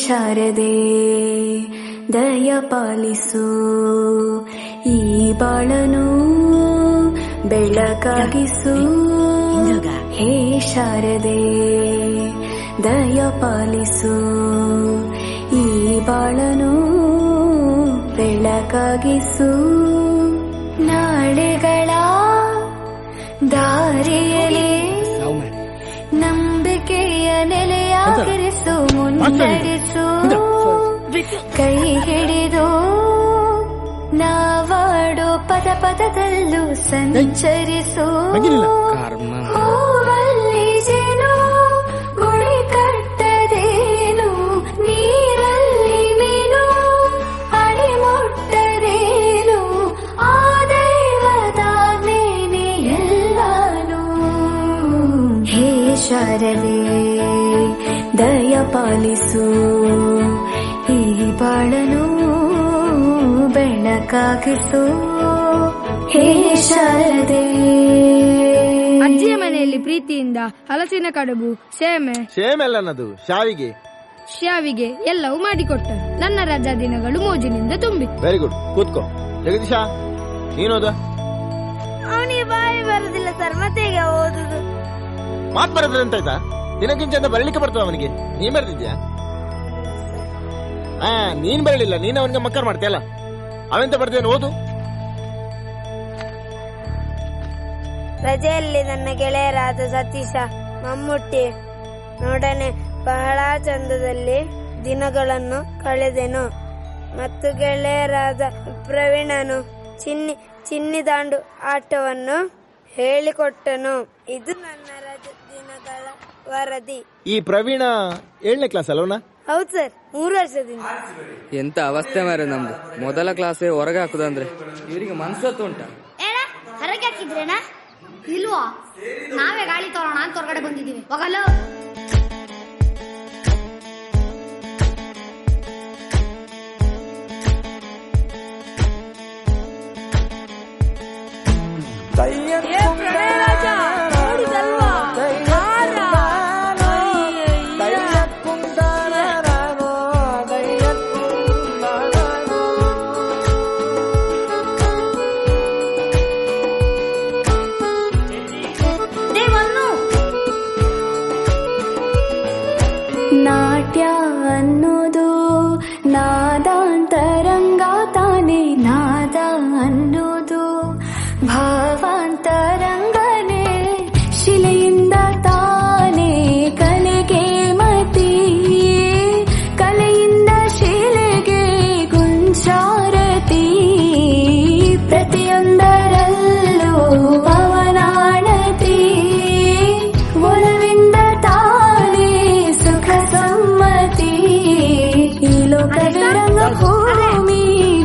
ಶಾರದೆ ದಯ ಪಾಲಿಸು, ಈ ಬಾಳನು ಬೆಳಕಾಗಿಸು. ಹೇ ಶಾರದೆ ದಯ ಪಾಲಿಸು, ಈ ಬಾಳನು ಬೆಳಕಾಗಿಸು. ನಾಳೆಗಳ ದಾರಿಯಲ್ಲಿ ನಂಬಿಕೆಯ ನೆಲೆಯಾಗಿರಿಸು, ಮುನ್ನಡೆಸು. ಕೈ ಹಿಡಿದು ನಾವಾಡೋ ಪದ ಪದದಲ್ಲೂ ಸಂಚರಿಸು. ಹೂವಲ್ಲಿ ಜೇನು ಗುಳಿ ಕಟ್ಟದೇನು, ನೀರಲ್ಲಿ ಮೀನು ಅಡಿ ಮುಟ್ಟದೇನು, ಆ ದೈವದಾಜ್ಞೆನೇ ಎಲ್ಲಾನು. ಹೇ ಶಾರದೆ ದಯ ಪಾಲಿಸು, ಈ ಬಾಳನು ಬೆಳಕಾಗಿಸು. ಹೇ ಶಾರದೆ. ಅಜ್ಜಿಯ ಮನೆಯಲ್ಲಿ ಪ್ರೀತಿಯಿಂದ ಹಲಸಿನ ಕಡುಬು, ಸೇಮೆಲ್ಲನದು ಶಾವಿಗೆ ಎಲ್ಲವೂ ಮಾಡಿಕೊಟ್ಟರು. ನನ್ನ ರಜಾ ದಿನಗಳು ಮೋಜಿನಿಂದ ತುಂಬಿತ್ತು. ವೆರಿ ಗುಡ್, ಕೂತ್ಕೋ. ಜಗದೀಶ, ನೀನೋದ? ಅವನಿಗೆ ಬಾಯಿ ಬರುದಿಲ್ಲ ಸರ್, ಮತ್ತೆ ಈಗ ಓದುದು. ಮಾತ್ ಬರದ್ರೆ ಅಂತಾಯ್ತಾ? ದಿನಕ್ಕಿಂತ ಬರಲಿಕ್ಕೆ ಬರ್ತವ ಅವನಿಗೆ? ನೀನ್ ಬರ್ತಿದ್ಯಾ? ನೀನ್ ಬರಲಿಲ್ಲ, ನೀನ್ ಅವನಿಗೆ ಮಕ್ಕರ್ ಮಾಡ್ತೀಯಲ್ಲ. ಅವೆಂತ ಬರ್ದೇನು, ಓದು. ರಜೆಯಲ್ಲಿ ನನ್ನ ಗೆಳೆಯರಾದ ಸತೀಶ, ಮಮ್ಮುಟ್ಟಿ ನೋಡನೆ ಬಹಳ ಚಂದದಲ್ಲಿ ದಿನಗಳನ್ನು ಕಳೆದೆನು. ಮತ್ತು ಗೆಳೆಯರಾದ ಪ್ರವೀಣನು ಚಿನ್ನಿ ದಾಂಡು ಆಟವನ್ನು ಹೇಳಿಕೊಟ್ಟನು. ಇದು ನನ್ನ ರಜೆ ದಿನಗಳ ವರದಿ. ಈ ಪ್ರವೀಣ 7ನೇ ಕ್ಲಾಸ್ ಅಲ್ವನ? ಹೌದು ಸರ್, 3 ವರ್ಷದಿಂದ. ಎಂತ ಅವಸ್ಥೆ ಮಾರೆ ನಮ್ದು. ಮೊದಲ ಕ್ಲಾಸೇ ಹೊರಗೆ ಹಾಕುದಂದ್ರೆ ಇವರಿಗೆ ಮನ್ಸತ್ತು ಉಂಟ. ಹೊರಗೆ ಹಾಕಿದ್ರೇನಾ? ಇಲ್ವಾ? ನಾವೇ ಗಾಳಿ ತೋರೋಣ ಅಂತ ಹೊರಗಡೆ ಬಂದಿದ್ದೀವಿ. ಹೋಗಲು ನಾಟ್ಯ ಅನ್ನೋದು ನಾದಾಂತರಂಗ ತಾನೆ, ನಾದ ಅನ್ನೋದು ಭಾವಾಂತರಂಗನೇ. ಶಿಲೆಯಿಂದ ತಾನೇ ಕಲೆಗೆ ಮತಿ, ಕಲೆಯಿಂದ ಶಿಲೆಗೆ ಗುಂಚಾರತಿ. ಪ್ರತಿಯೊಂದರಲ್ಲೂ ಪವನಾಣತಿ, ಒಲವಿಂದ ತಾನೇ ಸುಖ ಸಮ್ಮತಿ. ಈ ಲೋಕದ ರಂಗಭೂಮಿ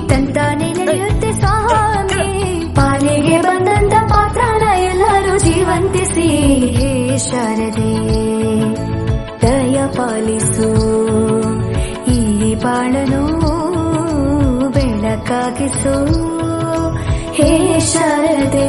ತಂತಾನೆ ನಡೆಯುತ್ತೆ ಸ್ವಾಮಿ. ಪಾಲಿಗೆ ಬಂದಂತ ಪಾತ್ರನ ಎಲ್ಲರೂ ಜೀವಂತಿಸಿ. ಹೇ ಶಾರದೆ ದಯ ಪಾಲಿಸು, ಈ ಬಾಳನು ಬೆಳಕಾಗಿಸು. ಹೇ ಶಾರದೆ.